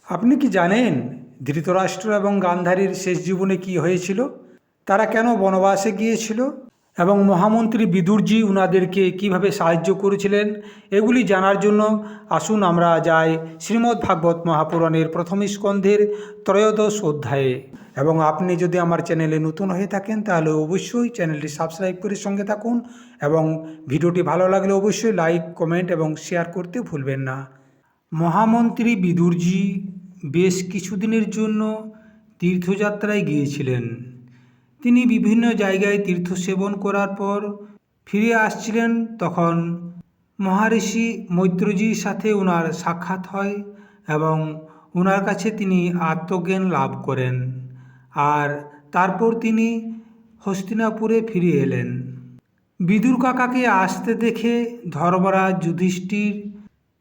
আপনি কি জানেন ধৃতরাষ্ট্র এবং গান্ধারীর শেষ জীবনে কি হয়েছিল? তারা কেন বনবাসে গিয়েছিল এবং মহামন্ত্রী বিদুরজি উনাদেরকে কিভাবে সাহায্য করেছিলেন? এগুলি জানার জন্য আসুন আমরা যাই শ্রীমদ্ ভাগবত মহাপুরাণের প্রথম স্কন্ধের ত্রয়োদশ অধ্যায়ে। এবং আপনি যদি আমার চ্যানেলে নতুন হয়ে থাকেন তাহলে অবশ্যই চ্যানেলটি সাবস্ক্রাইব করে সঙ্গে থাকুন এবং ভিডিওটি ভালো লাগলে অবশ্যই লাইক, কমেন্ট এবং শেয়ার করতে ভুলবেন না। মহামন্ত্রী বিদুরজি বেশ কিছুদিনের জন্য তীর্থযাত্রায় গিয়েছিলেন। তিনি বিভিন্ন জায়গায় তীর্থ সেবন করার পর ফিরে আসছিলেন, তখন মহারিষি মৈত্রজির সাথে ওনার সাক্ষাৎ হয় এবং ওনার কাছে তিনি আত্মজ্ঞান লাভ করেন। আর তারপর তিনি হস্তিনাপুরে ফিরে এলেন। বিদুর কাকাকে আসতে দেখে ধর্মরাজ যুধিষ্ঠির,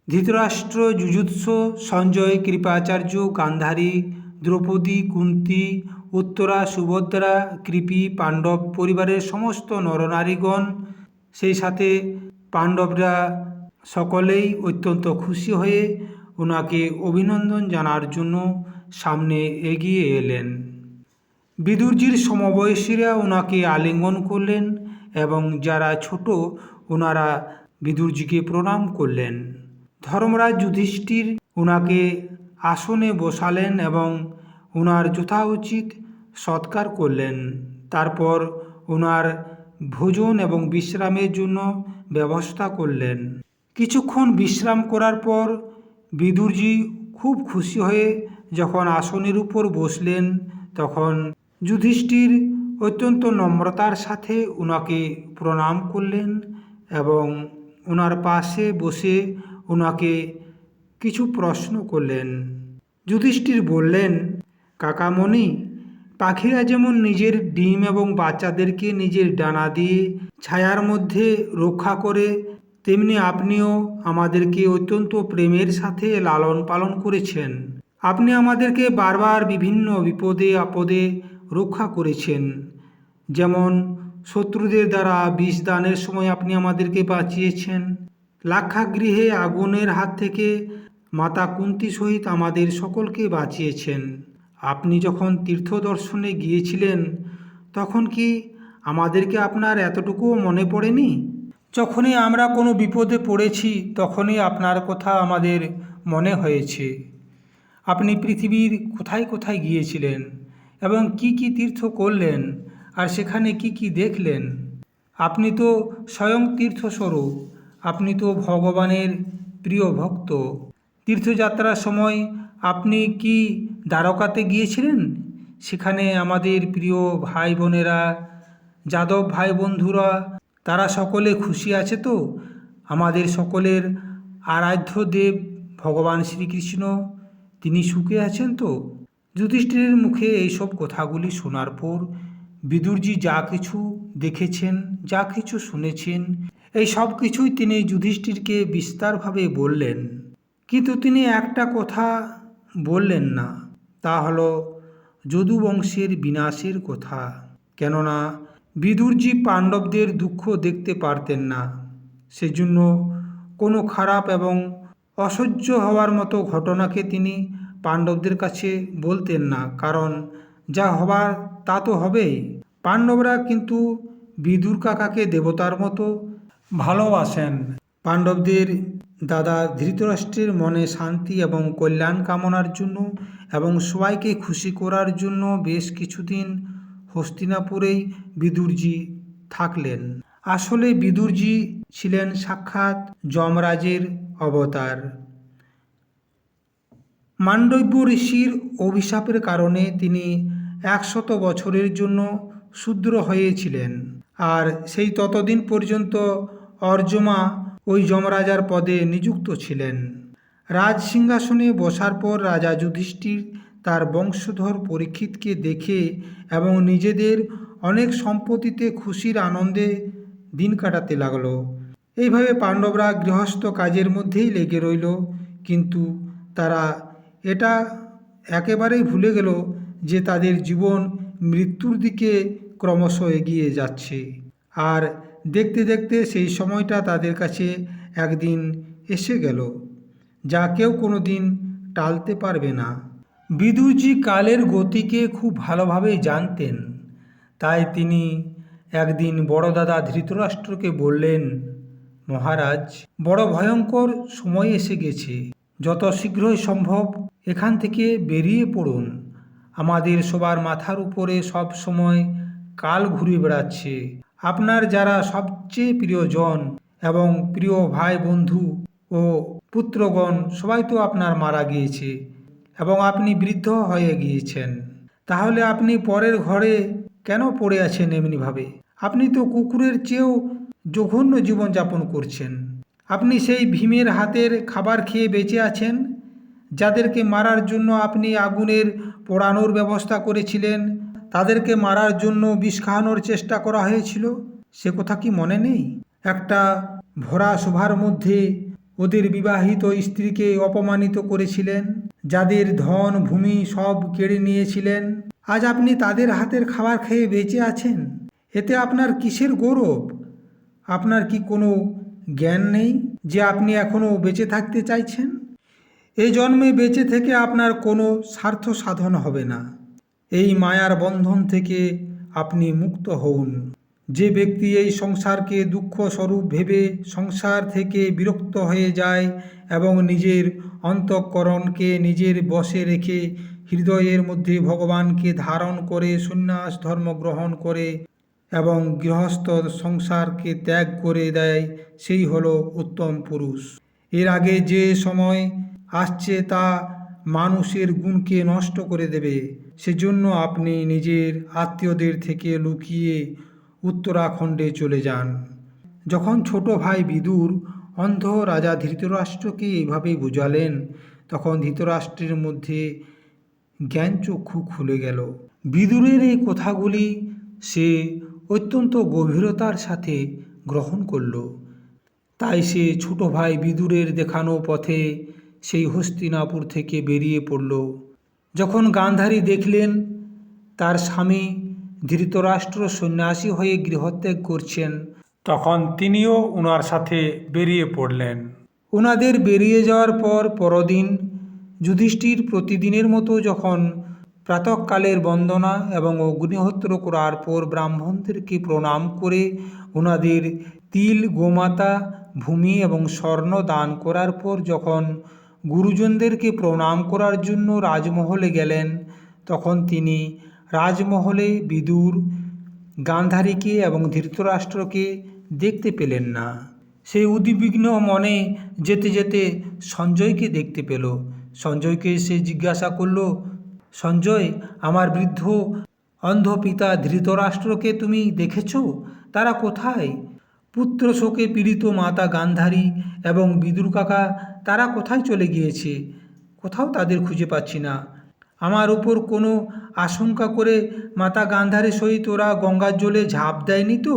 ধৃতরাষ্ট্র, যুযুৎস, সঞ্জয়, কৃপাচার্য, গান্ধারী, দ্রৌপদী, কুন্তী, উত্তরা, সুভদ্রা, কৃপি, পাণ্ডব পরিবারের সমস্ত নরনারীগণ, সেই সাথে পাণ্ডবরা সকলেই অত্যন্ত খুশি হয়ে ওনাকে অভিনন্দন জানার জন্য সামনে এগিয়ে এলেন। বিদুরজির সমবয়সীরা ওনাকে আলিঙ্গন করলেন এবং যারা ছোট ওনারা বিদুরজিকে প্রণাম করলেন। ধর্মরাজ যুধিষ্ঠির ওনাকে আসনে বসালেন এবং ওনার যথাউচিত সৎকার করলেন। তারপর ওনার ভোজন এবং বিশ্রামের জন্য ব্যবস্থা করলেন। কিছুক্ষণ বিশ্রাম করার পর বিদুরজি খুব খুশি হয়ে যখন আসনের উপর বসলেন, তখন যুধিষ্ঠির অত্যন্ত নম্রতার সাথে ওনাকে প্রণাম করলেন এবং ওনার পাশে বসে ওনাকে কিছু প্রশ্ন করলেন। যুধিষ্ঠির বললেন, কাকামণি, পাখিরা যেমন নিজের ডিম এবং বাচ্চাদেরকে নিজের ডানা দিয়ে ছায়ার মধ্যে রক্ষা করে, তেমনি আপনিও আমাদেরকে অত্যন্ত প্রেমের সাথে লালন পালন করেছেন। আপনি আমাদেরকে বারবার বিভিন্ন বিপদে আপদে রক্ষা করেছেন। যেমন শত্রুদের দ্বারা বিষ দানের সময় আপনি আমাদেরকে বাঁচিয়েছেন। লাক্ষাগৃহে আগুনের হাত থেকে মাতা কুন্তী সহিত আমাদের সকলকে বাঁচিয়েছেন। আপনি যখন তীর্থ দর্শনে গিয়েছিলেন তখন কি আমাদেরকে আপনার এতটুকুও মনে পড়েনি? যখনই আমরা কোনো বিপদে পড়েছি তখনই আপনার কথা আমাদের মনে হয়েছে। আপনি পৃথিবীর কোথায় কোথায় গিয়েছিলেন এবং কি কি তীর্থ করলেন আর সেখানে কি কি দেখলেন? আপনি তো স্বয়ং তীর্থস্বরূপ, আপনি তো ভগবানের প্রিয় ভক্ত। তীর্থযাত্রার সময় আপনি কি দ্বারকাতে গিয়েছিলেন? সেখানে আমাদের প্রিয় ভাই বোনেরা, যাদব ভাই বন্ধুরা, তারা সকলে খুশি আছে তো? আমাদের সকলের আরাধ্য দেব ভগবান শ্রীকৃষ্ণ, তিনি সুখে আছেন তো? যুধিষ্ঠিরের মুখে এইসব কথাগুলি শোনার পর বিদুরজি যা কিছু দেখেছেন, যা কিছু শুনেছেন, এই সব কিছুই তিনি যুধিষ্ঠিরকে বিস্তারভাবে বললেন। কিন্তু তিনি একটা কথা বললেন না, তা হলো যদুবংশের বিনাশের কথা। কেননা বিদুরজি পাণ্ডবদের দুঃখ দেখতে পারতেন না। সেজন্য কোনো খারাপ এবং অসহ্য হওয়ার মতো ঘটনাকে তিনি পাণ্ডবদের কাছে বলতেন না, কারণ যা হবার তা তো হবেই। পাণ্ডবরা কিন্তু বিদুর কাকাকে দেবতার মতো ভালোবাসেন। পাণ্ডবদের দাদা ধৃতরাষ্ট্রের মনে শান্তি এবং কল্যাণ কামনার জন্য এবং সবাইকে খুশি করার জন্য বেশ কিছুদিন হস্তিনাপুরেই বিদুরজি থাকলেন। আসলে বিদুরজি ছিলেন সাক্ষাৎ যমরাজের অবতার। মান্ডব্য ঋষির অভিশাপের কারণে তিনি 100 বছরের জন্য শূদ্র হয়েছিলেন, আর সেই ততদিন পর্যন্ত অর্যমা ওই যমরাজার পদে নিযুক্ত ছিলেন। রাজ সিংহাসনে বসার পর রাজা যুধিষ্ঠির তার বংশধর পরীক্ষিতকে দেখে এবং নিজেদের অনেক সম্পত্তিতে খুশির আনন্দে দিন কাটাতে লাগল। এইভাবে পাণ্ডবরা গৃহস্থ কাজের মধ্যেই লেগে রইল, কিন্তু তারা এটা একেবারেই ভুলে গেল যে তাদের জীবন মৃত্যুর দিকে ক্রমশ এগিয়ে যাচ্ছে। আর দেখতে দেখতে সেই সময়টা তাদের কাছে একদিন এসে গেল, যা কেউ কোনো দিন টালতে পারবে না। বিদুরজি কালের গতিকে খুব ভালোভাবেই জানতেন। তাই তিনি একদিন বড় দাদা ধৃতরাষ্ট্রকে বললেন, মহারাজ, বড় ভয়ঙ্কর সময় এসে গেছে। যত শীঘ্রই সম্ভব এখান থেকে বেরিয়ে পড়ুন। আমাদের সবার মাথার উপরে সব সময় কাল ঘুরে বেড়াচ্ছে। আপনার যারা সবচেয়ে প্রিয়জন এবং প্রিয় ভাই বন্ধু ও পুত্রগণ সবাই তো আপনার মারা গিয়েছে এবং আপনি বৃদ্ধ হয়ে গিয়েছেন। তাহলে আপনি পরের ঘরে কেন পড়ে আছেন এমনিভাবে? আপনি তো কুকুরের চেয়েও জঘন্য জীবনযাপন করছেন। আপনি সেই ভীমের হাতের খাবার খেয়ে বেঁচে আছেন, যাদেরকে মারার জন্য আপনি আগুনের পোড়ানোর ব্যবস্থা করেছিলেন। তাদেরকে মারার জন্য বিষ খাওয়ানোর চেষ্টা করা হয়েছিল। সে কথা কি মনে নেই? একটা ভরা সভার মধ্যে ওদের বিবাহিত স্ত্রীকে অপমানিত করেছিলেন, যাদের ধন ভূমি সব কেড়ে নিয়েছিলেন। আজ আপনি তাদের হাতের খাবার খেয়ে বেঁচে আছেন। এতে আপনার কিসের গৌরব? আপনার কি কোনো জ্ঞান নেই যে আপনি এখনও বেঁচে থাকতে চাইছেন? এই জন্মে বেঁচে থেকে আপনার কোনো স্বার্থ সাধন হবে না। এই মায়ার বন্ধন থেকে আপনি মুক্ত হন। যে ব্যক্তি এই সংসারকে দুঃখ স্বরূপ ভেবে সংসার থেকে বিরক্ত হয়ে যায় এবং নিজের অন্তঃকরণকে নিজের বশে রেখে হৃদয়ের মধ্যে ভগবানকে ধারণ করে সন্ন্যাস ধর্ম গ্রহণ করে এবং গৃহস্থ সংসারকে ত্যাগ করে দেয়, সেই হলো উত্তম পুরুষ। এর আগে যে সময় আসছে তা মানুষের গুণকে নষ্ট করে দেবে। সেজন্য আপনি নিজের আত্মীয়দের থেকে লুকিয়ে উত্তরাখণ্ডে চলে যান। যখন ছোট ভাই বিদুর অন্ধ রাজা ধৃতরাষ্ট্রকে এইভাবে বুঝালেন, তখন ধৃতরাষ্ট্রের মধ্যে জ্ঞানচক্ষু খুলে গেল। বিদুরের এই কথাগুলি সে অত্যন্ত গভীরতার সাথে গ্রহণ করল। তাই সে ছোট ভাই বিদুরের দেখানো পথে সেই হস্তিনাপুর থেকে বেরিয়ে পড়ল। যখন গান্ধারী দেখলেন তার স্বামী ধৃতরাষ্ট্র সন্ন্যাসী হয়ে গৃহত্যাগ করছেন, তখন তিনিও ওনার সাথে বেরিয়ে পড়লেন। ওনাদের বেরিয়ে যাওয়ার পর পরদিন যুধিষ্ঠির প্রতিদিনের মতো যখন প্রাতঃকালের বন্দনা এবং অগ্নিহোত্র করার পর ব্রাহ্মণদেরকে প্রণাম করে ওনাদের তিল, গোমাতা, ভূমি এবং স্বর্ণ দান করার পর যখন গুরুজনদেরকে প্রণাম করার জন্য রাজমহলে গেলেন, তখন তিনি রাজমহলে বিদুর, গান্ধারীকে এবং ধৃতরাষ্ট্রকে দেখতে পেলেন না। সেই উদ্বিগ্ন মনে যেতে যেতে সঞ্জয়কে দেখতে পেল। সঞ্জয়কে সে জিজ্ঞাসা করল, সঞ্জয়, আমার বৃদ্ধ অন্ধ পিতা ধৃতরাষ্ট্রকে তুমি দেখেছ? তারা কোথায়? পুত্র শোকে পীড়িত মাতা গান্ধারী এবং বিদুর কাকা, তারা কোথায় চলে গিয়েছে? কোথাও তাদের খুঁজে পাচ্ছি না। আমার উপর কোনো আশঙ্কা করে মাতা গান্ধারীর সহিত ওরা গঙ্গার জলে ঝাঁপ দেয়নি তো?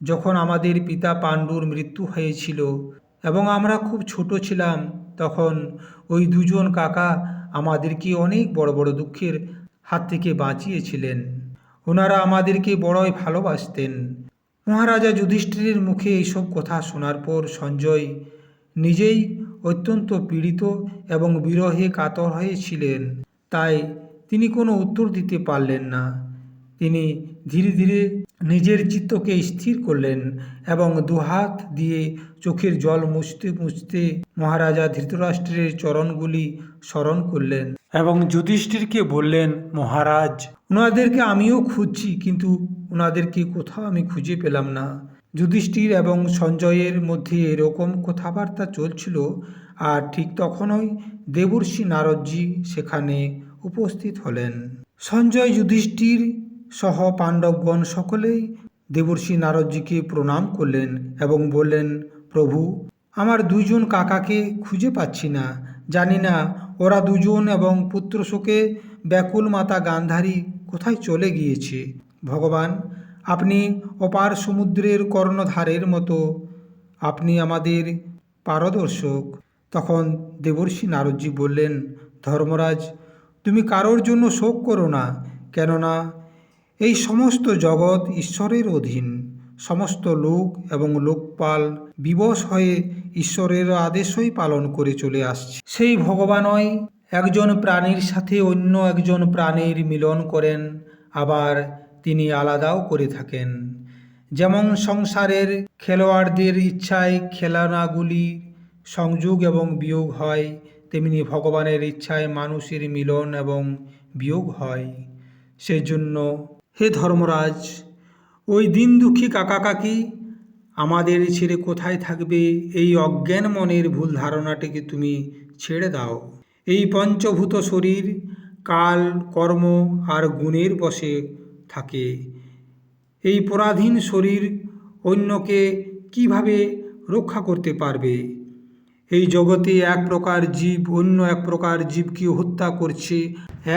যখন আমাদের পিতা পাণ্ডুর মৃত্যু হয়েছিল এবং আমরা খুব ছোট ছিলাম, তখন ওই দুজন কাকা আমাদেরকে অনেক বড় বড় দুঃখের হাত থেকে বাঁচিয়েছিলেন। ওনারা আমাদেরকে বড়ই ভালোবাসতেন। মহারাজা যুধিষ্ঠিরের মুখে এইসব কথা শোনার পর সঞ্জয় নিজেই অত্যন্ত পীড়িত এবং বিরহে কাতর হয়েছিলেন। তাই তিনি কোনো উত্তর দিতে পারলেন না। তিনি ধীরে ধীরে নিজের চিত্তকে স্থির করলেন এবং দুহাত দিয়ে চোখের জল মুছতে মুছতে মহারাজা ধৃতরাষ্ট্রের চরণগুলি স্মরণ করলেন এবং যুধিষ্ঠিরকে বললেন, মহারাজ, ওনাদেরকে আমিও খুঁজছি, কিন্তু ওনাদেরকে কোথাও আমি খুঁজে পেলাম না। যুধিষ্ঠির এবং সঞ্জয়ের মধ্যে এরকম কথাবার্তা চলছিল, আর ঠিক তখনই দেবর্ষি নারদজি সেখানে উপস্থিত হলেন। সঞ্জয়, যুধিষ্ঠির সহ পাণ্ডবগণ সকলেই দেবর্ষি নারদজিকে প্রণাম করলেন এবং বললেন, প্রভু, আমার দুজন কাকাকে খুঁজে পাচ্ছি না। জানি না ওরা দুজন এবং পুত্রশোকে ব্যাকুল মাতা গান্ধারী কোথায় চলে গিয়েছে। ভগবান, আপনি অপার সমুদ্রের কর্ণধারের মতো, আপনি আমাদের পারদর্শক। তখন দেবর্ষি নারদজি বললেন, ধর্মরাজ, তুমি কারোর জন্য শোক করো না, কেননা এই সমস্ত জগৎ ঈশ্বরের অধীন। সমস্ত লোক এবং লোকপাল বিবশ হয়ে ঈশ্বরের আদেশই পালন করে চলে আসছে। সেই ভগবানই একজন প্রাণীর সাথে অন্য একজন প্রাণীর মিলন করেন, আবার তিনি আলাদাও করে থাকেন। যেমন সংসারের খেলোয়াড়দের ইচ্ছায় খেলনাগুলি সংযোগ এবং বিয়োগ হয়, তেমনি ভগবানের ইচ্ছায় মানুষের মিলন এবং বিয়োগ হয়। সেজন্য হে ধর্মরাজ, ওই দিন দুঃখী কাকা কাকি আমাদের ছেড়ে কোথায় থাকবে, এই অজ্ঞান মনের ভুল ধারণাটিকে তুমি ছেড়ে দাও। এই পঞ্চভূত শরীর কাল, কর্ম আর গুণের বশে থাকে। এই পরাধীন শরীর অন্যকে কিভাবে রক্ষা করতে পারবে? এই জগতে এক প্রকার জীব অন্য এক প্রকার জীবকে হত্যা করছে।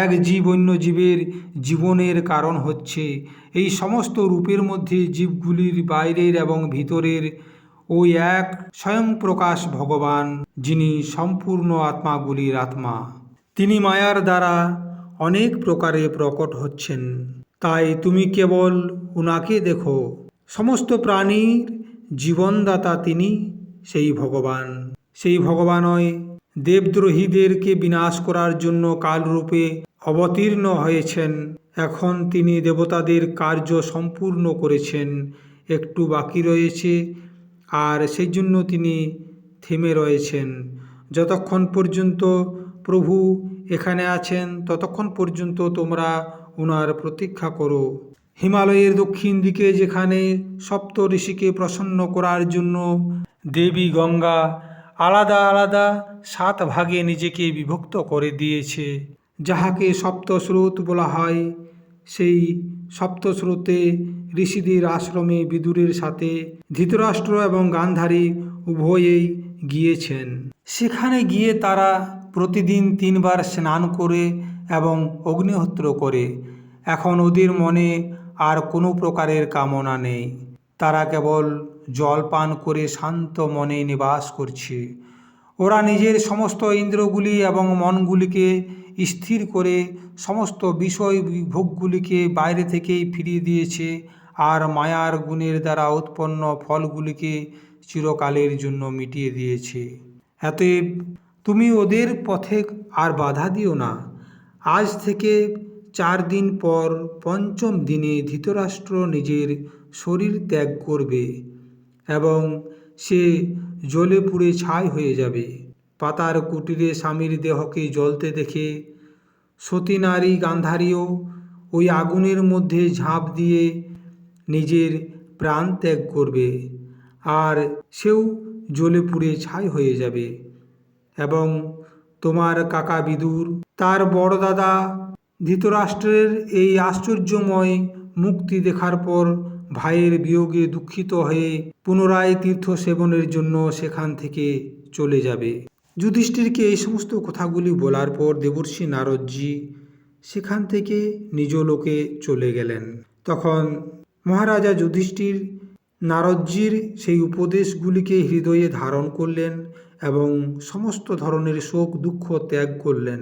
এক জীব অন্য জীবের জীবনের কারণ হচ্ছে। এই সমস্ত রূপের মধ্যে জীবগুলির বাইরের এবং ভিতরের ওই এক স্বয়ং প্রকাশ ভগবান, যিনি সম্পূর্ণ আত্মাগুলির আত্মা। তিনি মায়ার দ্বারা অনেক প্রকারে প্রকট হচ্ছেন, তাই তুমি কেবল উনাকে দেখো। সমস্ত প্রাণীর জীবনদাতা তিনি, সেই ভগবান। সেই ভগবানই দেবদ্রোহীদেরকে বিনাশ করার জন্য কালরূপে অবতীর্ণ হয়েছেন। এখন তিনি দেবতাদের কার্য সম্পূর্ণ করেছেন, একটু বাকি রয়েছে, আর সেই জন্য তিনি থেমে রয়েছেন। যতক্ষণ পর্যন্ত প্রভু এখানে আছেন ততক্ষণ পর্যন্ত তোমরা ওনার প্রতীক্ষা করো। হিমালয়ের দক্ষিণ দিকে যেখানে সপ্ত ঋষিকে প্রসন্ন করার জন্য দেবী গঙ্গা আলাদা আলাদা 7 ভাগে নিজেকে বিভক্ত করে দিয়েছে, যাহাকে সপ্তস্রোত বলা হয়, সেই সপ্তস্রোতে ঋষিদের আশ্রমে বিদুরের সাথে ধৃতরাষ্ট্র এবং গান্ধারী উভয়েই গিয়েছেন। সেখানে গিয়ে তারা প্রতিদিন 3 বার স্নান করে এবং অগ্নিহোত্র করে। এখন ওদের মনে আর কোনো প্রকারের কামনা নেই, তারা কেবল জল পান করে শান্ত মনে নিবাস করছে। ওরা নিজের সমস্ত ইন্দ্রগুলি এবং মনগুলিকে স্থির করে সমস্ত বিষয় ভোগগুলিকে বাইরে থেকেই ফিরিয়ে দিয়েছে, আর মায়ার গুণের দ্বারা উৎপন্ন ফলগুলিকে চিরকালের জন্য মিটিয়ে দিয়েছে। অতএব তুমি ওদের পথে আর বাধা দিও না। আজ থেকে 4 দিন পর পঞ্চম দিনে ধৃতরাষ্ট্র নিজের শরীর ত্যাগ করবে এবং সে জ্বলে পুড়ে ছাই হয়ে যাবে। পাতার কুটিরে স্বামীর দেহকে জ্বলতে দেখে সতী নারী গান্ধারীও ওই আগুনের মধ্যে ঝাঁপ দিয়ে নিজের প্রাণ ত্যাগ করবে, আর সেও জ্বলে পুড়ে ছাই হয়ে যাবে। এবং তোমার কাকা বিদুর তার বড় দাদা ধৃতরাষ্ট্রের এই আশ্চর্যময় মুক্তি দেখার পর ভাইয়ের বিয়োগে দুঃখিত হয়ে পুনরায় তীর্থ সেবনের জন্য সেখান থেকে চলে যাবে। যুধিষ্ঠিরকে এই সমস্ত কথাগুলি বলার পর দেবর্ষি নারদজি সেখান থেকে নিজ লোকে চলে গেলেন। তখন মহারাজা যুধিষ্ঠির নারদজির সেই উপদেশগুলিকে হৃদয়ে ধারণ করলেন এবং সমস্ত ধরনের শোক দুঃখ ত্যাগ করলেন।